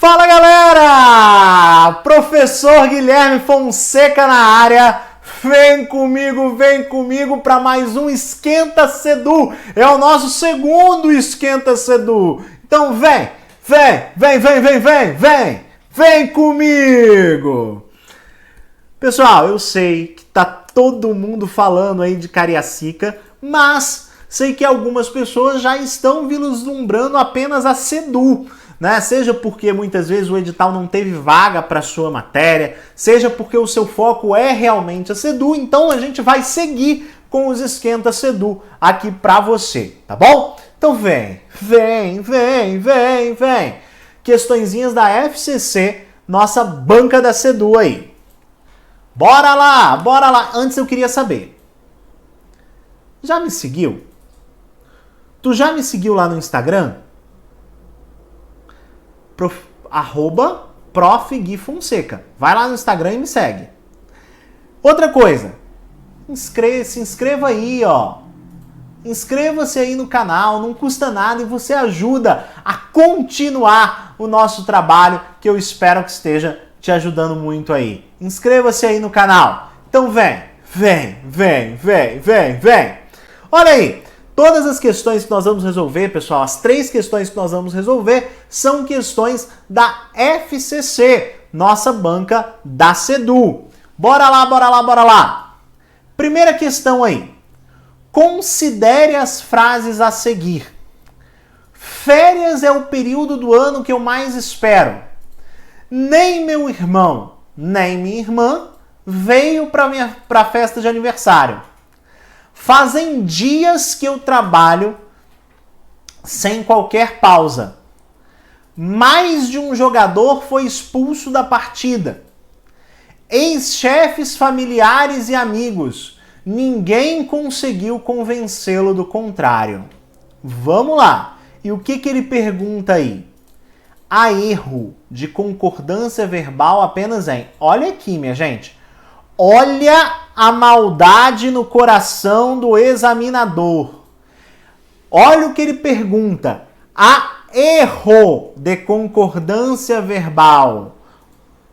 Fala galera! Professor Guilherme Fonseca na área. Vem comigo para mais um Esquenta Sedu. É o nosso segundo Esquenta Sedu. Então vem comigo! Pessoal, eu sei que tá todo mundo falando aí de Cariacica, mas sei que algumas pessoas já estão vislumbrando apenas a Sedu. Né? Seja porque muitas vezes o edital não teve vaga para sua matéria, seja porque o seu foco é realmente a Sedu, então a gente vai seguir com os Esquenta Sedu aqui para você, tá bom? Então vem. Questõezinhas da FCC, nossa banca da Sedu aí. Bora lá. Antes eu queria saber, já me seguiu? Tu já me seguiu lá no Instagram? @Prof. Gui Fonseca. Vai lá no Instagram e me segue. Outra coisa, se inscreva aí, ó. Inscreva-se aí no canal, não custa nada e você ajuda a continuar o nosso trabalho, que eu espero que esteja te ajudando muito aí. Inscreva-se aí no canal. Então vem. Olha aí. Todas as questões que nós vamos resolver, pessoal, as 3 questões que nós vamos resolver são questões da FCC, nossa banca da Sedu. Bora lá. Primeira questão aí. Considere as frases a seguir. Férias é o período do ano que eu mais espero. Nem meu irmão, nem minha irmã veio para a festa de aniversário. Fazem dias que eu trabalho sem qualquer pausa. Mais de um jogador foi expulso da partida. Ex-chefes, familiares e amigos. Ninguém conseguiu convencê-lo do contrário. Vamos lá. E o que ele pergunta aí? Há erro de concordância verbal apenas em... Olha aqui, minha gente. Olha a maldade no coração do examinador. Olha o que ele pergunta. Há erro de concordância verbal.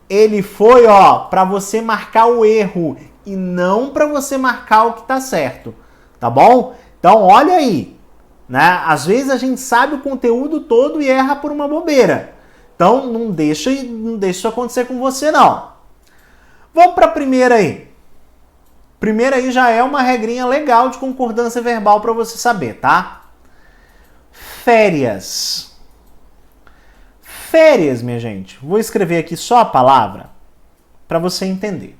Ele foi, para você marcar o erro e não para você marcar o que está certo. Tá bom? Então, olha aí. Né? Às vezes a gente sabe o conteúdo todo e erra por uma bobeira. Então, não deixa isso acontecer com você, não. Vamos para a primeira aí. Primeira aí já é uma regrinha legal de concordância verbal para você saber, tá? Férias. Férias, minha gente. Vou escrever aqui só a palavra para você entender.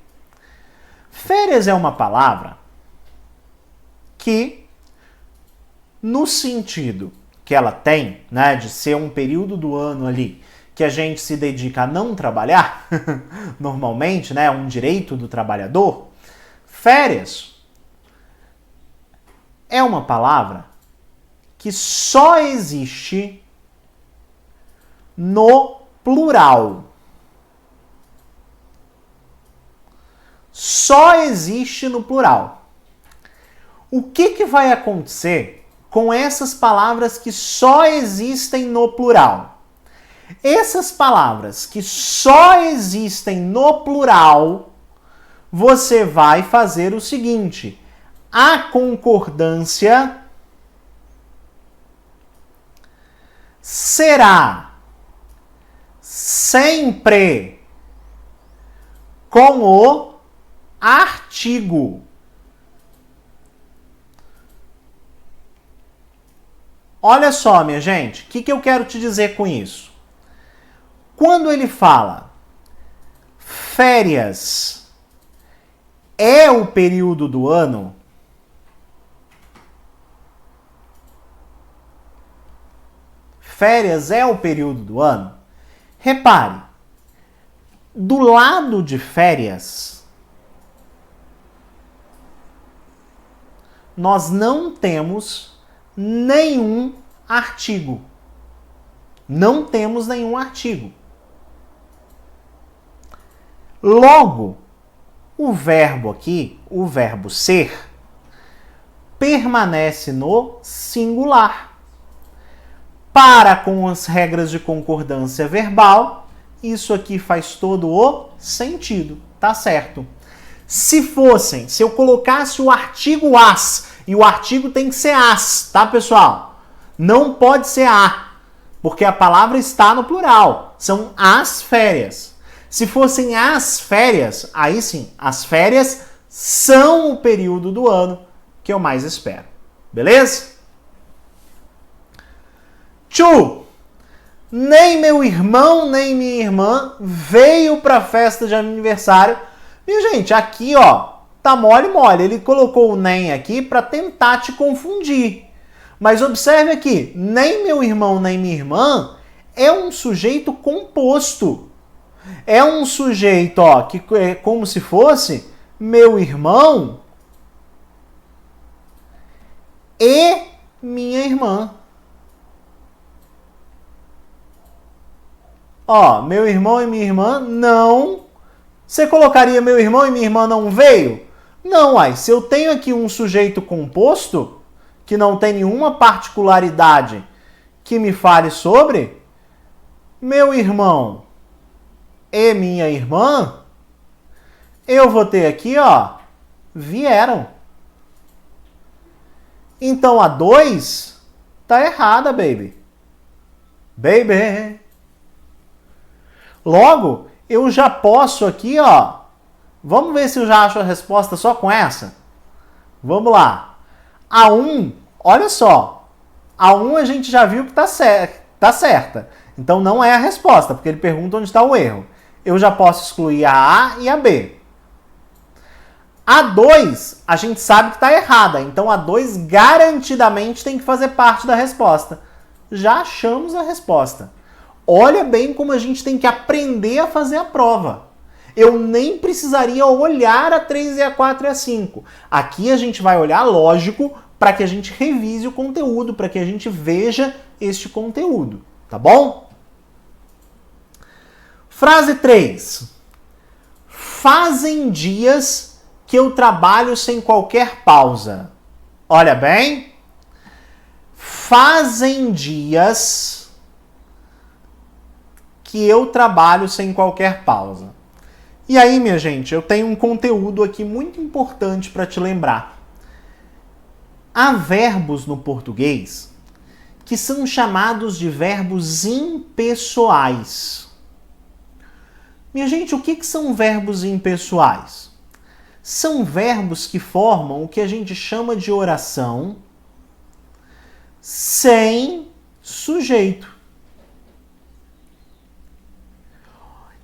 Férias é uma palavra que, no sentido que ela tem, né, de ser um período do ano ali que a gente se dedica a não trabalhar, normalmente, né, um direito do trabalhador, férias é uma palavra que só existe no plural. Só existe no plural. O que vai acontecer com essas palavras que só existem no plural? Essas palavras que só existem no plural, você vai fazer o seguinte: a concordância será sempre com o artigo. Olha só, minha gente, o que eu quero te dizer com isso? Quando ele fala férias é o período do ano, férias é o período do ano, repare, do lado de férias, nós não temos nenhum artigo. Não temos nenhum artigo. Logo, o verbo aqui, o verbo ser, permanece no singular. para com as regras de concordância verbal, isso aqui faz todo o sentido, tá certo? Se eu colocasse o artigo as, e o artigo tem que ser as, tá, pessoal? Não pode ser a, porque a palavra está no plural. São as férias. Se fossem as férias, aí sim, as férias são o período do ano que eu mais espero. Beleza? Nem meu irmão, nem minha irmã veio para a festa de aniversário. Minha gente, aqui, ó, tá mole. Ele colocou o nem aqui para tentar te confundir. Mas observe aqui, nem meu irmão, nem minha irmã é um sujeito composto. É um sujeito, ó, que é como se fosse meu irmão e minha irmã. Ó, meu irmão e minha irmã não. Você colocaria meu irmão e minha irmã não veio? Não, se eu tenho aqui um sujeito composto, que não tem nenhuma particularidade que me fale sobre, meu irmão e minha irmã, eu vou ter aqui, ó, vieram. Então a 2 tá errada, baby. Logo, eu já posso aqui, ó. Vamos ver se eu já acho a resposta só com essa? Vamos lá. A 1, olha só. A 1 a gente já viu que tá certa. Então não é a resposta, porque ele pergunta onde está o erro. Eu já posso excluir a A e a B. A 2, a gente sabe que está errada. Então a 2 garantidamente tem que fazer parte da resposta. Já achamos a resposta. Olha bem como a gente tem que aprender a fazer a prova. Eu nem precisaria olhar a 3 e a 4 e a 5. Aqui a gente vai olhar, lógico, para que a gente revise o conteúdo, para que a gente veja este conteúdo. Tá bom? Frase 3. Fazem dias que eu trabalho sem qualquer pausa. Olha bem. Fazem dias que eu trabalho sem qualquer pausa. E aí, minha gente, eu tenho um conteúdo aqui muito importante para te lembrar. Há verbos no português que são chamados de verbos impessoais. Minha gente, o que são verbos impessoais? São verbos que formam o que a gente chama de oração sem sujeito.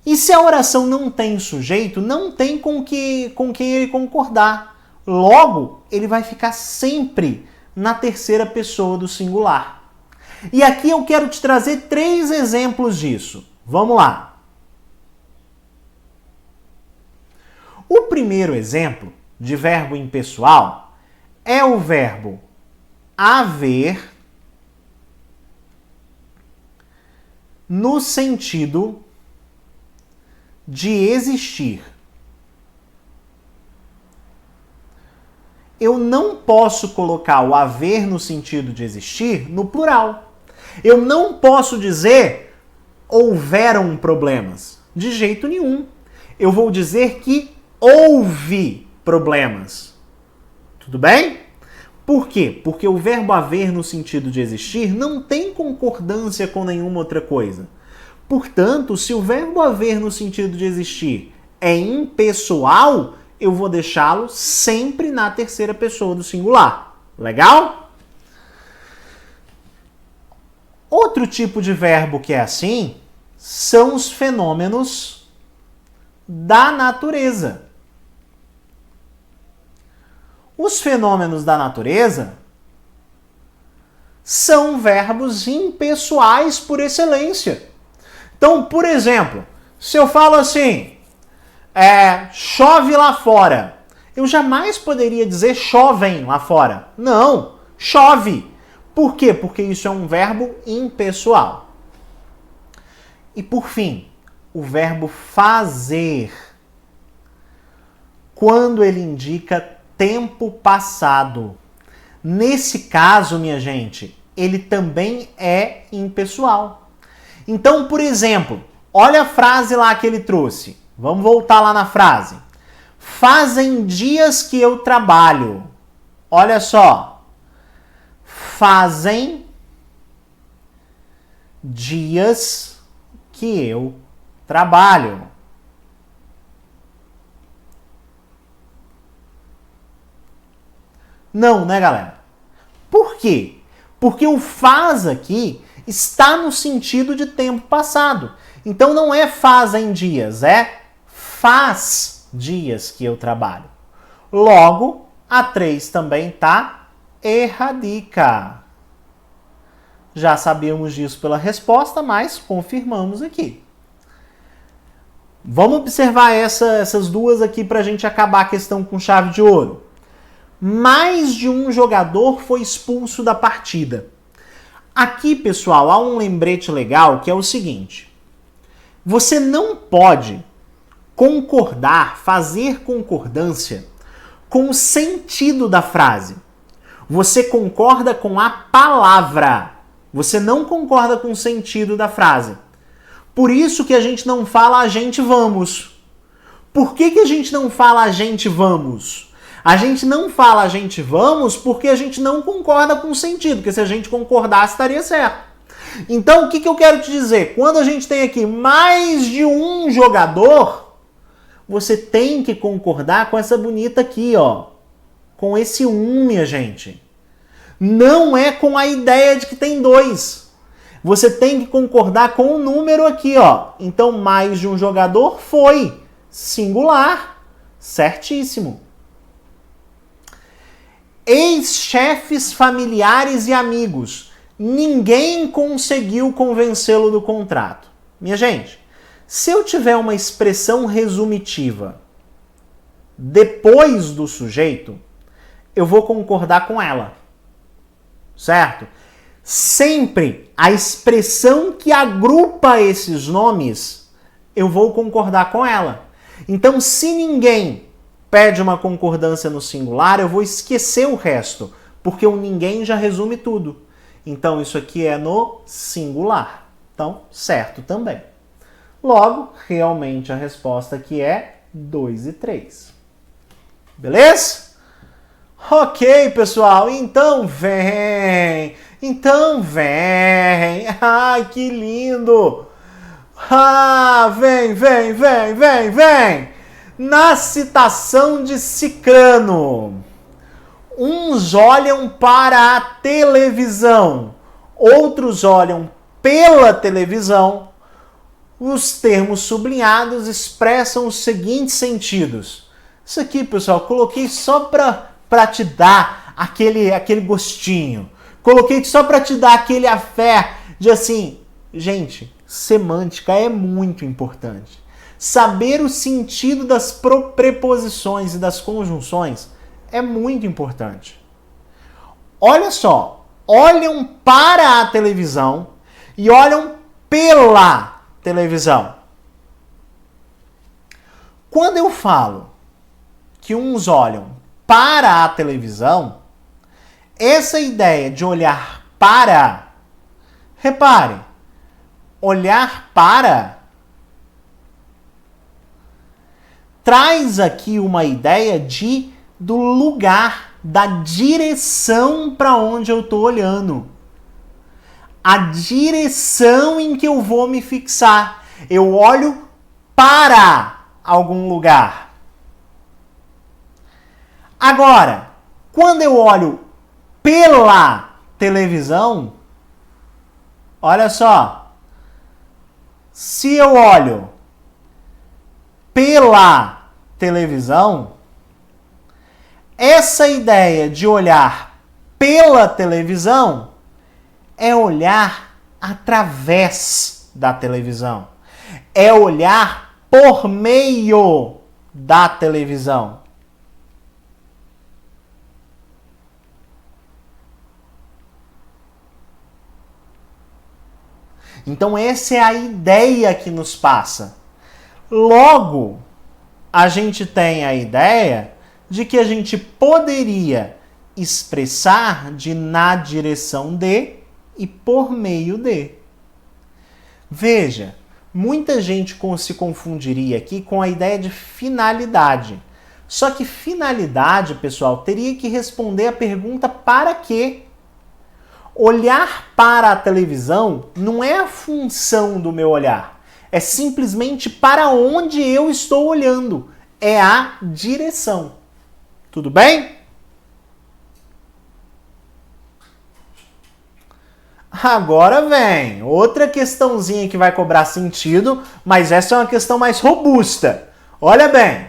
E se a oração não tem sujeito, não tem com quem ele concordar. Logo, ele vai ficar sempre na terceira pessoa do singular. E aqui eu quero te trazer 3 exemplos disso. Vamos lá. O primeiro exemplo de verbo impessoal é o verbo haver no sentido de existir. Eu não posso colocar o haver no sentido de existir no plural. Eu não posso dizer houveram problemas. De jeito nenhum. Eu vou dizer que houve problemas. Tudo bem? Por quê? Porque o verbo haver no sentido de existir não tem concordância com nenhuma outra coisa. Portanto, se o verbo haver no sentido de existir é impessoal, eu vou deixá-lo sempre na terceira pessoa do singular. Legal? Outro tipo de verbo que é assim são os fenômenos da natureza. Os fenômenos da natureza são verbos impessoais por excelência. Então, por exemplo, se eu falo assim, chove lá fora, eu jamais poderia dizer chovem lá fora. Não, chove. Por quê? Porque isso é um verbo impessoal. E por fim, o verbo fazer, quando ele indica tempo passado. Nesse caso, minha gente, ele também é impessoal. Então, por exemplo, olha a frase lá que ele trouxe. Vamos voltar lá na frase. Fazem dias que eu trabalho. Olha só. Fazem dias que eu trabalho. Não, né, galera? Por quê? Porque o faz aqui está no sentido de tempo passado. Então não é fazem dias, é faz dias que eu trabalho. Logo, a 3 também está erradica. Já sabíamos disso pela resposta, mas confirmamos aqui. Vamos observar essas duas aqui para a gente acabar a questão com chave de ouro. Mais de um jogador foi expulso da partida. Aqui, pessoal, há um lembrete legal que é o seguinte. Você não pode concordar, fazer concordância com o sentido da frase. Você concorda com a palavra. Você não concorda com o sentido da frase. Por isso que a gente não fala a gente vamos. Por que a gente não fala a gente vamos? A gente não fala a gente vamos porque a gente não concorda com o sentido, porque se a gente concordasse estaria certo. Então o que eu quero te dizer? Quando a gente tem aqui mais de um jogador, você tem que concordar com essa bonita aqui, ó. Com esse minha gente. Não é com a ideia de que tem dois. Você tem que concordar com o número aqui, ó. Então mais de um jogador foi singular. Certíssimo. Ex-chefes, familiares e amigos. Ninguém conseguiu convencê-lo do contrato. Minha gente, se eu tiver uma expressão resumitiva depois do sujeito, eu vou concordar com ela. Certo? Sempre a expressão que agrupa esses nomes, eu vou concordar com ela. Então, se ninguém pede uma concordância no singular, eu vou esquecer o resto, porque o ninguém já resume tudo. Então, isso aqui é no singular. Então, certo também. Logo, realmente a resposta aqui é 2 e 3. Beleza? Ok, pessoal. Então, vem. Ai, que lindo. Vem. Na citação de Cicrano, uns olham para a televisão, outros olham pela televisão. Os termos sublinhados expressam os seguintes sentidos. Isso aqui, pessoal, coloquei só para te dar aquele gostinho. Coloquei só para te dar aquele afé de assim, gente, semântica é muito importante. Saber o sentido das preposições e das conjunções é muito importante. Olha só, olham para a televisão e olham pela televisão. Quando eu falo que uns olham para a televisão, essa ideia de olhar para, repare, olhar para traz aqui uma ideia do lugar, da direção para onde eu estou olhando. A direção em que eu vou me fixar. Eu olho para algum lugar. Agora, quando eu olho pela televisão, olha só. Se eu olho pela televisão, essa ideia de olhar pela televisão é olhar através da televisão. É olhar por meio da televisão. Então essa é a ideia que nos passa. Logo, a gente tem a ideia de que a gente poderia expressar de na direção de e por meio de. Veja, muita gente se confundiria aqui com a ideia de finalidade. Só que finalidade, pessoal, teria que responder a pergunta para quê? Olhar para a televisão não é a função do meu olhar. É simplesmente para onde eu estou olhando. É a direção. Tudo bem? Agora vem outra questãozinha que vai cobrar sentido, mas essa é uma questão mais robusta. Olha bem,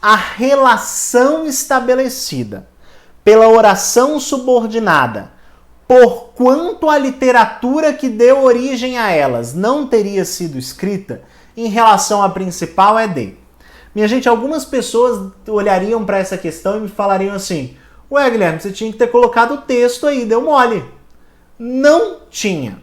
a relação estabelecida pela oração subordinada, porquanto a literatura que deu origem a elas não teria sido escrita, em relação à principal é de. Minha gente, algumas pessoas olhariam para essa questão e me falariam assim: ué, Guilherme, você tinha que ter colocado o texto aí, deu mole. Não tinha.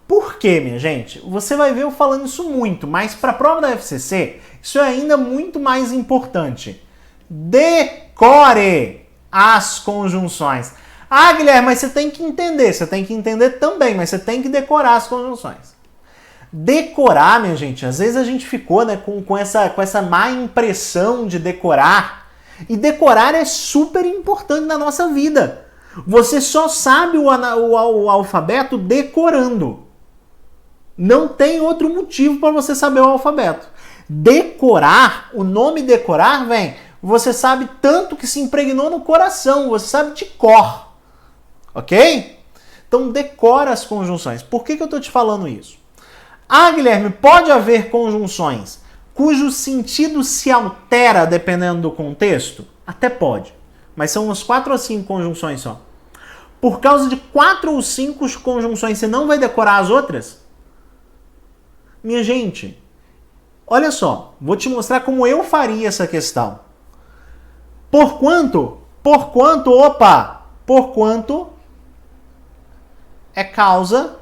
Por quê, minha gente? Você vai ver eu falando isso muito, mas para a prova da FCC, isso é ainda muito mais importante. Decore as conjunções. Ah, Guilherme, mas você tem que entender também, mas você tem que decorar as conjunções. Decorar, minha gente, às vezes a gente ficou, né, com essa má impressão de decorar, e decorar é super importante na nossa vida. Você só sabe o alfabeto decorando. Não tem outro motivo para você saber o alfabeto. Decorar, o nome decorar vem, você sabe tanto que se impregnou no coração, você sabe de cor. Ok? Então decora as conjunções. Por que eu estou te falando isso? Ah, Guilherme, pode haver conjunções cujo sentido se altera dependendo do contexto? Até pode. Mas são umas 4 ou 5 conjunções só. Por causa de 4 ou 5 conjunções, você não vai decorar as outras? Minha gente, olha só, vou te mostrar como eu faria essa questão. Porquanto é causa,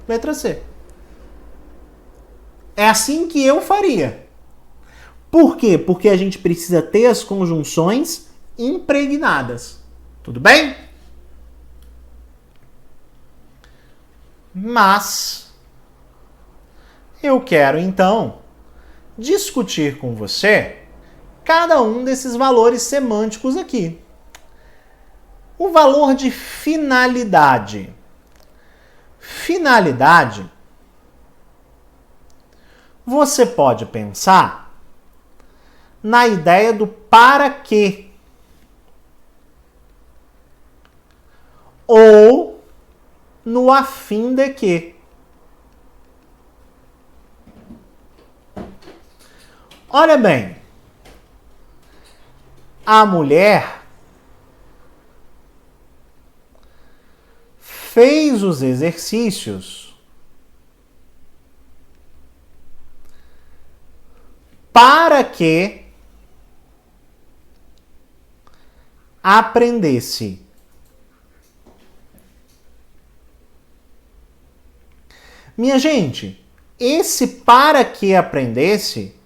letra C. É assim que eu faria. Por quê? Porque a gente precisa ter as conjunções impregnadas. Tudo bem? Mas eu quero então discutir com você cada um desses valores semânticos aqui. O valor de finalidade. Finalidade, você pode pensar na ideia do para quê. Ou no a fim de quê. Olha bem, a mulher fez os exercícios para que aprendesse. Minha gente, esse para que aprendesse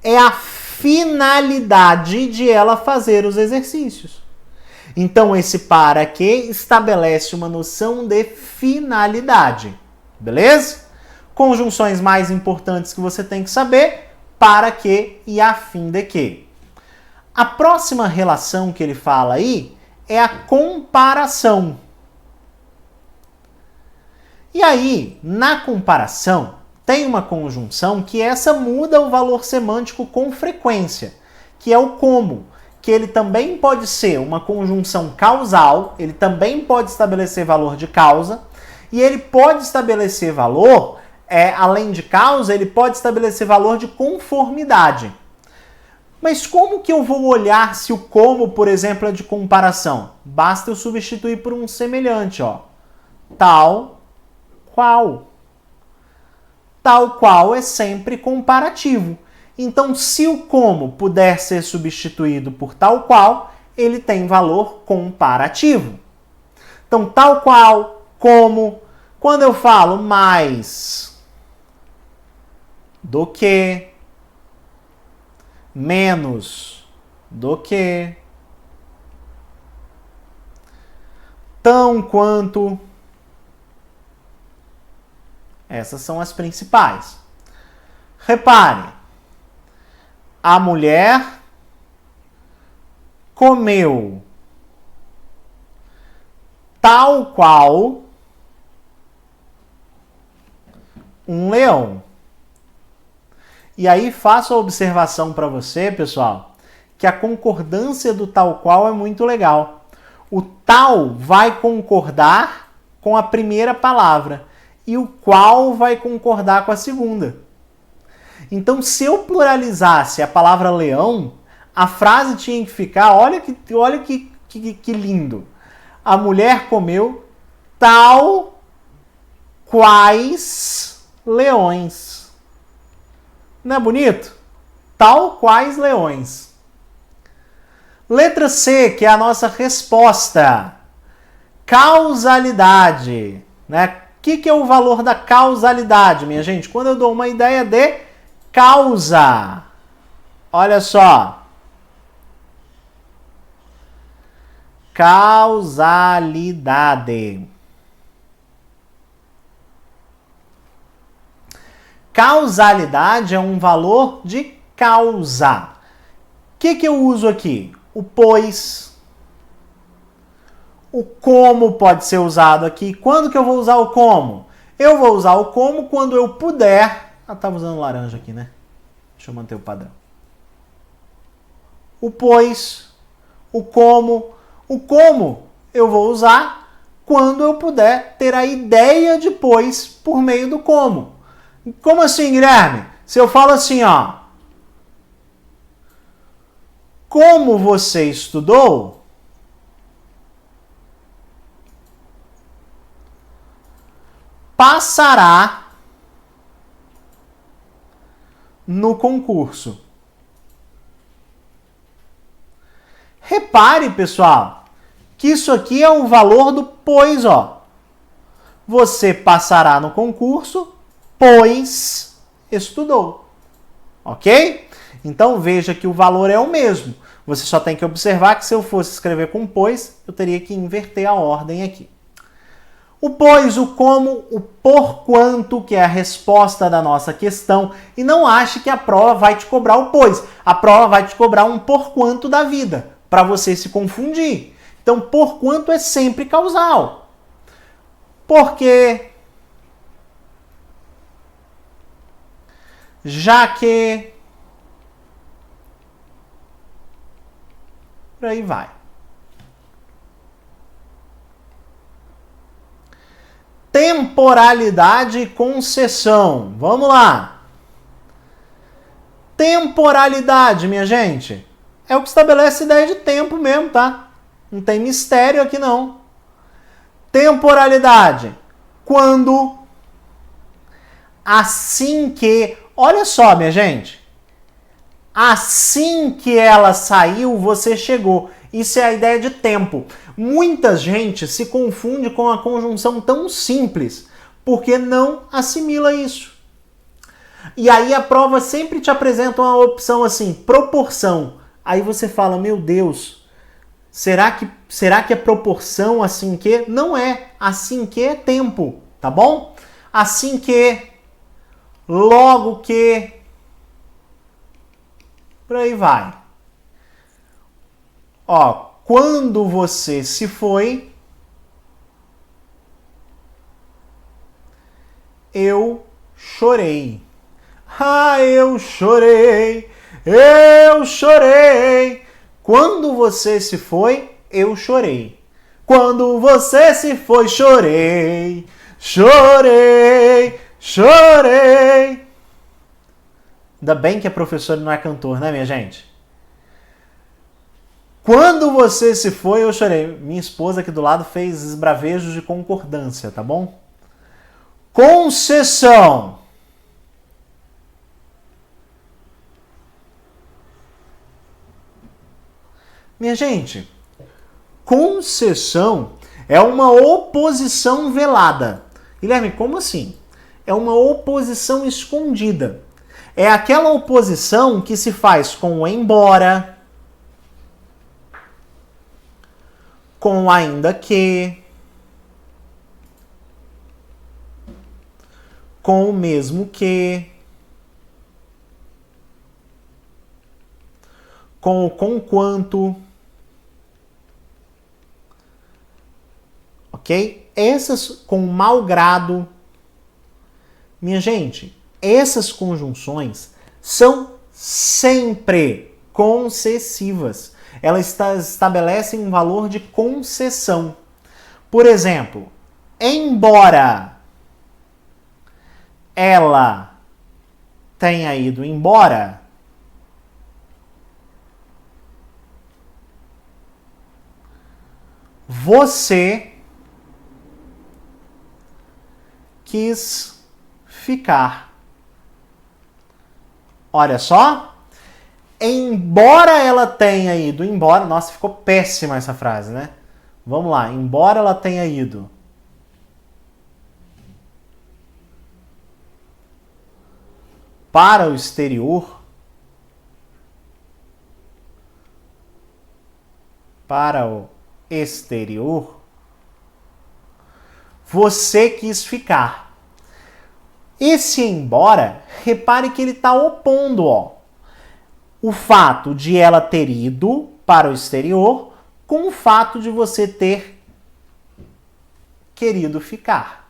é a finalidade de ela fazer os exercícios. Então, esse para que estabelece uma noção de finalidade. Beleza? Conjunções mais importantes que você tem que saber: para que e a fim de que. A próxima relação que ele fala aí é a comparação. E aí, na comparação, tem uma conjunção que essa muda o valor semântico com frequência, que é o como, que ele também pode ser uma conjunção causal, ele também pode estabelecer valor de causa, e ele pode estabelecer valor, além de causa, ele pode estabelecer valor de conformidade. Mas como que eu vou olhar se o como, por exemplo, é de comparação? Basta eu substituir por um semelhante, ó. Tal qual. Tal qual é sempre comparativo. Então, se o como puder ser substituído por tal qual, ele tem valor comparativo. Então, tal qual, como, quando eu falo mais do que, menos do que, tão quanto. Essas são as principais. Repare, a mulher comeu tal qual um leão. E aí faço a observação para você, pessoal, que a concordância do tal qual é muito legal. O tal vai concordar com a primeira palavra e o qual vai concordar com a segunda. Então, se eu pluralizasse a palavra leão, a frase tinha que ficar, olha que lindo. A mulher comeu tal quais leões. Não é bonito? Tal quais leões. Letra C, que é a nossa resposta. Causalidade. Né? O que é o valor da causalidade, minha gente? Quando eu dou uma ideia de causa. Olha só. Causalidade. Causalidade é um valor de causa. O que eu uso aqui? O pois. O como pode ser usado aqui. Quando que eu vou usar o como? Eu vou usar o como quando eu puder. Ah, estava usando laranja aqui, né? Deixa eu manter o padrão. O pois, o como. O como eu vou usar quando eu puder ter a ideia de pois por meio do como. Como assim, Guilherme? Se eu falo assim, ó. Como você estudou? Passará no concurso. Repare, pessoal, que isso aqui é o valor do pois, ó. Você passará no concurso, pois estudou. Ok? Então veja que o valor é o mesmo. Você só tem que observar que se eu fosse escrever com pois, eu teria que inverter a ordem aqui. O pois, o como, o porquanto, que é a resposta da nossa questão. E não ache que a prova vai te cobrar o pois. A prova vai te cobrar um porquanto da vida, para você se confundir. Então, porquanto é sempre causal. Porque, já que, por aí vai. Temporalidade e concessão. Vamos lá. Temporalidade, minha gente, é o que estabelece a ideia de tempo mesmo, tá? Não tem mistério aqui, não. Temporalidade. Quando, assim que... Olha só, minha gente. Assim que ela saiu, você chegou. Isso é a ideia de tempo. Muita gente se confunde com a conjunção tão simples, porque não assimila isso. E aí a prova sempre te apresenta uma opção assim, proporção. Aí você fala, meu Deus, será que é proporção assim que? Não é. Assim que é tempo, tá bom? Assim que, logo que, por aí vai. Ó, quando você se foi, eu chorei. Ah, eu chorei, eu chorei. Quando você se foi, eu chorei. Quando você se foi, chorei, chorei, chorei. Ainda bem que a professora não é cantor, né, minha gente? Quando você se foi, eu chorei. Minha esposa aqui do lado fez esbravejos de concordância, tá bom? Concessão. Minha gente, concessão é uma oposição velada. Guilherme, como assim? É uma oposição escondida. É aquela oposição que se faz com o embora, com ainda que, com o mesmo que, com o conquanto, ok? Essas com malgrado. Minha gente, essas conjunções são sempre concessivas. Elas estabelecem um valor de concessão. Por exemplo, embora ela tenha ido embora, você quis ficar. Olha só. Embora ela tenha ido embora... Nossa, ficou péssima essa frase, né? Vamos lá. Embora ela tenha ido para o exterior, você quis ficar. Esse embora, repare que ele está opondo, ó, o fato de ela ter ido para o exterior com o fato de você ter querido ficar.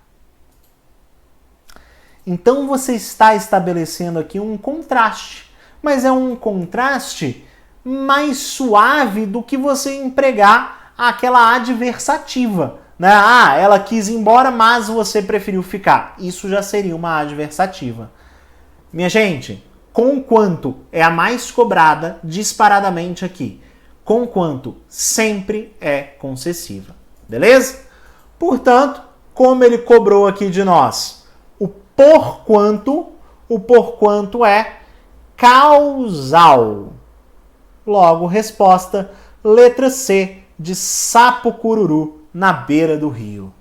Então você está estabelecendo aqui um contraste, mas é um contraste mais suave do que você empregar aquela adversativa, né? Ah, ela quis ir embora, mas você preferiu ficar. Isso já seria uma adversativa. Minha gente, conquanto é a mais cobrada disparadamente aqui. Conquanto sempre é concessiva. Beleza? Portanto, como ele cobrou aqui de nós o porquanto é causal. Logo, resposta, letra C, de sapo cururu na beira do rio.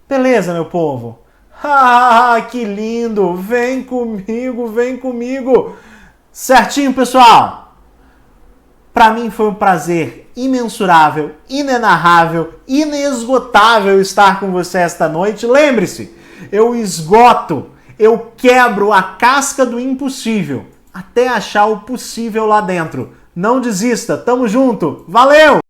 Beleza, meu povo? Ah, que lindo! Vem comigo, vem comigo! Certinho, pessoal? Para mim foi um prazer imensurável, inenarrável, inesgotável estar com você esta noite. Lembre-se, eu esgoto, eu quebro a casca do impossível até achar o possível lá dentro. Não desista, tamo junto, valeu!